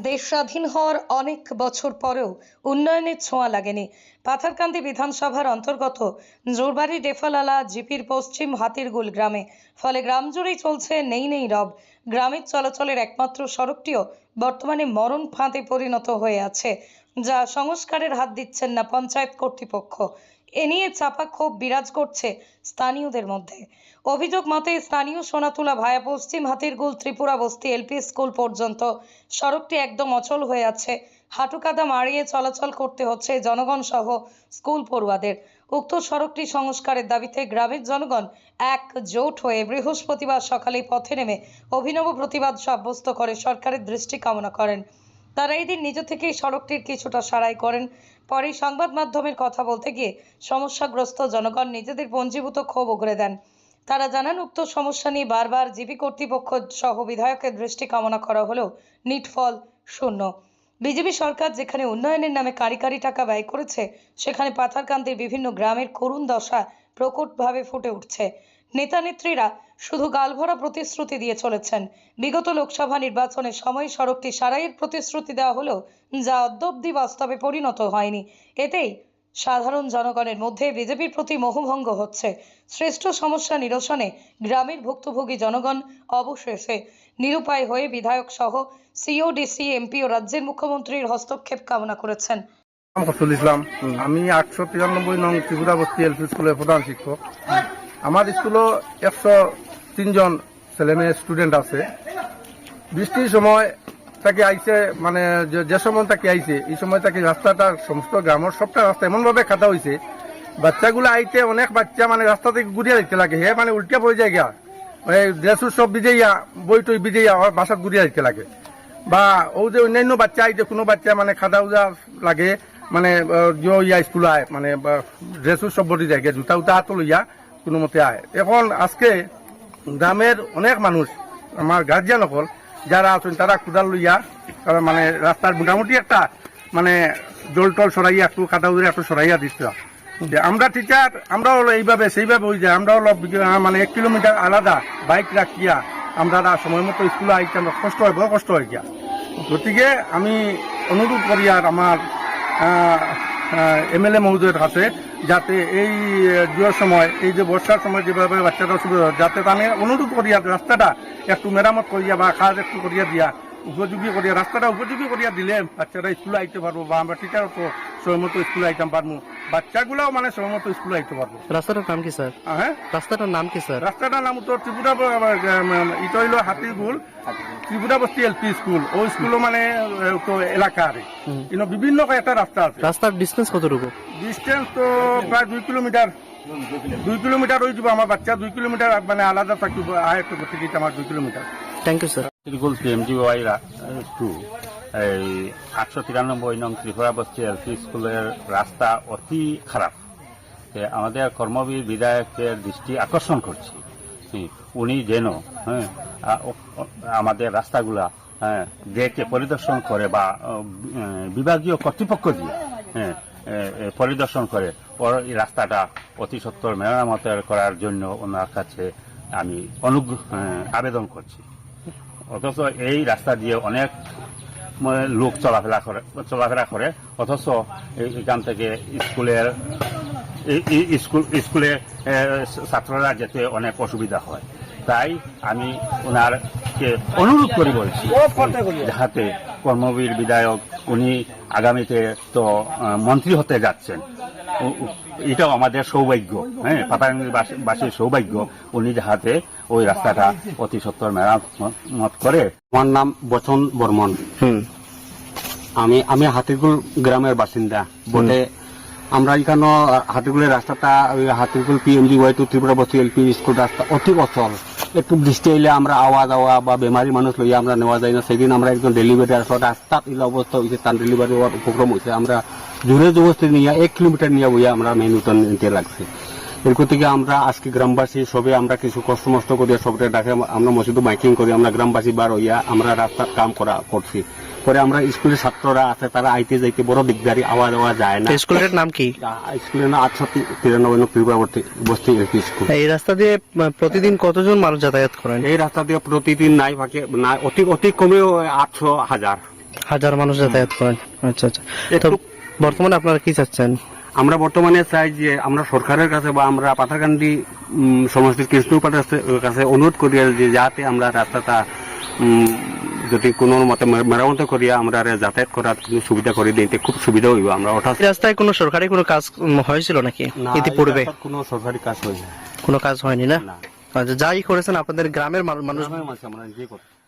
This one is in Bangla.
দেশ স্বাধীন হওয়ার অনেক বছর পরেও উন্নয়নের ছোঁয়া লাগেনি। পাথারকান্দি বিধানসভার অন্তর্গত জোরবাড়ি ডেফালালা জিপির পশ্চিম হাতিরগুল গ্রামে। ফলে গ্রাম জুড়েই চলছে নেই নেই রব। গ্রামের চলাচলের একমাত্র সড়কটিও বর্তমানে মরণ ফাঁদে পরিণত হয়ে আছে, যা সংস্কারের হাত দিচ্ছেন না পঞ্চায়েত কর্তৃপক্ষ। এ নিয়ে চাপা ক্ষোভ বিরাজ করছে স্থানীয়দের মধ্যে। অভিযোগ মতে স্থানীয় সোনাতুলা ভায়া পশ্চিম হাতিরগুল ত্রিপুরা বস্তি এলপি স্কুল পর্যন্ত সড়কটি একদম অচল হয়ে আছে। হাঁটুকাদা মারিয়ে চলাচল করতে হচ্ছে জনগণ সহ স্কুল পড়ুয়াদের। উক্ত সড়কটি সংস্কারের দাবিতে গ্রামের জনগণ একজোট হয়ে বৃহস্পতিবার সকালে পথে নেমে অভিনব প্রতিবাদ সাব্যস্ত করে সরকারের দৃষ্টি কামনা করেন। তারা এই দিন নিজ থেকেই সড়কটির কিছুটা সারাই করেন। পরেই সংবাদ মাধ্যমের কথা বলতে গিয়ে সমস্যাগ্রস্ত জনগণ নিজেদের পঞ্জীভূত ক্ষোভ উগরে দেন। তারা জানান, উক্ত সমস্যা নিয়ে বারবার জিপি কর্তৃপক্ষ সহ বিধায়কের দৃষ্টি কামনা করা হলেও নিটফল শূন্য। বিজেপি সরকার যেখানে উন্নয়নের নামে কারি কারি টাকা ব্যয় করেছে, সেখানে পাথারকান্দির বিভিন্ন গ্রামের করুণ দশা প্রকটভাবে ফুটে উঠছে। নেতা নেত্রীরা শুধু গালভরা প্রতিশ্রুতি দিয়ে চলেছেন। বিগত লোকসভা নির্বাচনের সময় সড়কটি সারাইয়ের প্রতিশ্রুতি দেওয়া হলেও যা অদ্যাবধি বাস্তবে পরিণত হয়নি। এতেই সাধারণ জনগণের মধ্যে বিজেপির প্রতি মোহভঙ্গ হচ্ছে। শ্রেষ্ঠ সমস্যা নিরসনে গ্রামের ভুক্তভোগী জনগণ অবশেষে নিরুপায় হয়ে বিধায়ক সহ সিও ডিসি এমপি ও রাজ্যের মুখ্যমন্ত্রীর হস্তক্ষেপ কামনা করেছেন। ইসলাম, আমি 893 নং ত্রিপুরা বস্তি এলপি স্কুলের প্রধান শিক্ষক। আমার স্কুলও 103 জন ছেলে মেয়ে স্টুডেন্ট আছে। বৃষ্টির সময় তাকে আইছে, মানে যে সময় তাকে আইছে এই সময় তাকে রাস্তাটা সমস্ত গ্রামের সবটা রাস্তা এমনভাবে খাতা হয়েছে, বাচ্চাগুলো আইতে অনেক বাচ্চা মানে রাস্তা থেকে ঘুরিয়ে দিতে লাগে। হে মানে উল্টে পড়ে যায় গিয়া, ড্রেস সব ভিজাইয়া বই টই ভিজাইয়া বাসাত ঘুরিয়ে দিতে লাগে। বা ও যে অন্যান্য বাচ্চা আইতে কোনো বাচ্চা মানে খাদা উজা লাগে, মানে ইয়া স্কুল আয়, মানে ড্রেসও সব বডি যায়, জুতা উতা হাত লইয়া কোনো মতে আয়। এখন আজকে গ্রামের অনেক মানুষ, আমার গার্জিয়ান সকল যারা আছেন, তারা কুদাল লইয়া মানে রাস্তার মোটামুটি একটা মানে জল টল সরাইয়া একটু খাদা উজা একটু সরাইয়া দিচ্ছে। আমরা টিচার, আমরা হলো এইভাবে সেইভাবে হয়ে যায়। আমরা হলো মানে 1 কিলোমিটার আলাদা বাইক রাখিয়া আমরা সময় মতো স্কুলে আইতে আমরা কষ্ট হয়, বড় কষ্ট হয় গিয়া। গতিকে আমি অনুরোধ করি আর আমার এমএলএ মহোদয়ের কাছে, যাতে এই জুয়ার সময়, এই যে বর্ষার সময় যেভাবে বাচ্চারা অসুবিধা, যাতে আমি অনুরোধ করি আর রাস্তাটা একটু মেরামত করিয়া বা কাজ একটু করিয়া দিয়া উপযোগী করিয়া, রাস্তাটা উপযোগী করিয়া দিলে বাচ্চারা স্কুলে আইতে পারবো বা আমরা টিচারও তো সময় মতো স্কুলে আইতাম পারবো, বাচ্চাগুলাও মানে সময় মতো স্কুলে আইতে পারবো। রাস্তাটার নাম কি স্যার? হ্যাঁ, রাস্তাটার নাম কি স্যার? রাস্তাটার নাম তো ত্রিপুরা, এটা হইল হাতিরগুল ত্রিপুরা বস্তি এলপি স্কুল। ওই স্কুলও মানে তো এলাকার কিন্তু বিভিন্ন একটা রাস্তা আছে। রাস্তার ডিস্টেন্স কতটুকু? ডিস্টেন্স তো প্রায় 2 কিলোমিটার। 2 কিলোমিটার হয়ে যাব। আমার বাচ্চা 2 কিলোমিটার মানে আলাদা থাকবে, আয় তো গতি দিতে আমার 2 kilometre. Thank you sir. Hatirgul PMGY 2 এই 893 নং ত্রিপুরা বস্তি এলপি স্কুলের রাস্তা অতি খারাপ। আমাদের কর্মবীর বিধায়কের দৃষ্টি আকর্ষণ করছি, উনি যেন আমাদের রাস্তাগুলা দেখে পরিদর্শন করে বা বিভাগীয় কর্তৃপক্ষ দিয়ে পরিদর্শন করে এই রাস্তাটা অতি সত্বর মেরামতের করার জন্য ওনার কাছে আমি আবেদন করছি। অথচ এই রাস্তা দিয়ে অনেক লোক চলাফেরা করে, অথচ এখান থেকে স্কুলে ছাত্ররা যেতে অনেক অসুবিধা হয়। তাই আমি ওনারকে অনুরোধ করে বলছি, যাতে কর্মবীর বিধায়ক, উনি আগামীতে তো মন্ত্রী হতে যাচ্ছেন, এটাও আমাদের সৌভাগ্য, পাতারকান্দিবাসীর সৌভাগ্য, উনি যাতে ওই রাস্তাটা অতি সত্বর মেরামত করে। আমার নাম বচন বর্মন। আমি হাতিরগুল গ্রামের বাসিন্দা বটে। আমরা এখানে হাতিরগুলের রাস্তাটা, হাতিরগুল PMGY 2 ত্রিপুরা বস্তি এলপি স্কুল রাস্তা অতি অচল। একটু বৃষ্টি এলে আমরা আওয়া যাওয়া বা বেমারি মানুষ লইয়া আমরা নেওয়া যায় না। সেদিন আমরা একজন ডেলিভারি আসলো, রাস্তার এই অবস্থা হয়েছে, তার ডেলিভারি হওয়ার উপক্রম হয়েছে। আমরা জোরে জবস্তি নিয়ে 1 কিলোমিটার নিয়ে বইয়া আমরা মেন উত্তর নিতে লাগছে। এরপর থেকে আমরা আজকে গ্রামবাসী সবে আমরা কিছু কষ্ট মষ্ট করিয়া সবটা ডাকে আমরা মসজিদে মাইকিং করি, আমরা গ্রামবাসী বার হইয়া আমরা রাস্তার কাম করছি। পরে আমরা স্কুলের ছাত্ররা আছে তারা আইতে যাইতে বড় দিকদারি আওয়া দেওয়া যায় না। তো স্কুলের নাম কি? স্কুলের না 893 নং ত্রিপুরাবর্তী বস্তি এলপি স্কুল। এই রাস্তা দিয়ে প্রতিদিন কতজন মানুষ যাতায়াত করেন? এই রাস্তা দিয়ে প্রতিদিন নাই ফাঁকে না অতি কমেও 800,000 হাজার মানুষ যাতায়াত করেন। আচ্ছা আচ্ছা। তো একটু- বর্তমানে আপনারা কি চাচ্ছেন? আমরা বর্তমানে চাই যে আমরা সরকারের কাছে বা আমরা পাথারকান্দি সমষ্টির কৃষ্ণপাড়ার কাছে অনুরোধ করি যে যাতে আমরা রাস্তাটা যদি কোনো মতে মেরামত করিয়া আমরা যাতায়াত করার সুবিধা করে দিতে খুব সুবিধা হইব। আমরা অর্থাৎ এই রাস্তায় কোনো সরকারি কোনো কাজ হয়েছিল নাকি ইতিপূর্বে? কোনো সরকারি কাজ হয়নি। কোনো কাজ হয়নি না? না। আচ্ছা, যাই করেছেন আপনাদের গ্রামের মানুষ আমরা নিজেই করছি।